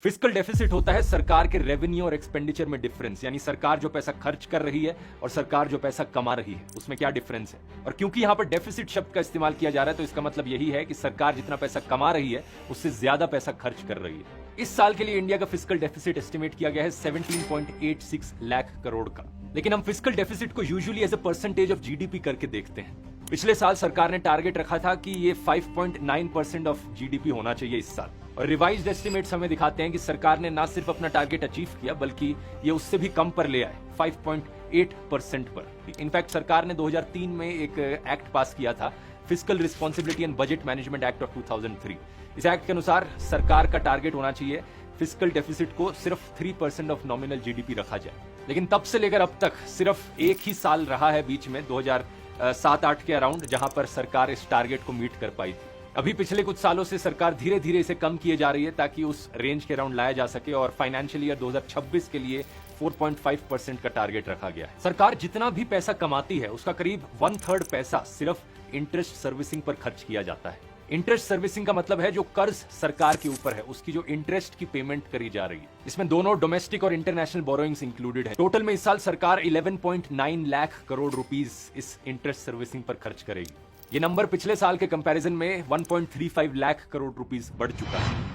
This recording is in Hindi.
फिस्कल डेफिसिट होता है सरकार के रेवेन्यू और एक्सपेंडिचर में डिफरेंस, यानी सरकार जो पैसा खर्च कर रही है और सरकार जो पैसा कमा रही है उसमें क्या डिफरेंस है। और क्योंकि यहां पर डेफिसिट शब्द का इस्तेमाल किया जा रहा है तो इसका मतलब यही है कि सरकार जितना पैसा कमा रही है उससे ज्यादा पैसा खर्च कर रही है। इस साल के लिए इंडिया का फिस्कल डेफिसिट एस्टिमेट किया गया है 17.86 लाख करोड़ का। लेकिन हम फिस्कल डेफिसिट को usually as a percentage of GDP करके देखते हैं। पिछले साल सरकार ने टारगेट रखा था कि ये 5.9% ऑफ जीडीपी होना चाहिए इस साल, और रिवाइज्ड एस्टिमेट्स हमें दिखाते हैं कि सरकार ने ना सिर्फ अपना टारगेट अचीव किया बल्कि ये उससे भी कम पर ले आए, 5.8% पर। इनफैक्ट सरकार ने 2003 में एक एक्ट पास किया था, fiscal responsibility and budget management act of 2003। इस एक्ट के अनुसार सरकार का टारगेट होना चाहिए फिस्कल डेफिसिट को सिर्फ 3% ऑफ नॉमिनल जीडीपी रखा जाए। लेकिन तब से लेकर अब तक सिर्फ एक ही साल रहा है बीच में 2007-8 के अराउंड जहां पर सरकार इस टारगेट को मीट कर पाई थी। अभी पिछले कुछ सालों से सरकार धीरे धीरे इसे कम किए जा रही है ताकि उस रेंज के अराउंड लाया जा सके, और फाइनेंशियल ईयर 2026 के लिए 4.5% का टारगेट रखा गया है। सरकार जितना भी पैसा कमाती है उसका करीब 1/3 पैसा सिर्फ इंटरेस्ट सर्विसिंग पर खर्च किया जाता है। इंटरेस्ट सर्विसिंग का मतलब है जो कर्ज सरकार के ऊपर है उसकी जो इंटरेस्ट की पेमेंट करी जा रही है। इसमें दोनों डोमेस्टिक और इंटरनेशनल बोरोइंग्स इंक्लूडेड है। टोटल में इस साल सरकार 11.9 लाख करोड़ रुपीस इस इंटरेस्ट सर्विसिंग पर खर्च करेगी। ये नंबर पिछले साल के कंपैरिजन में 1.35 लाख करोड़ रुपीस बढ़ चुका है।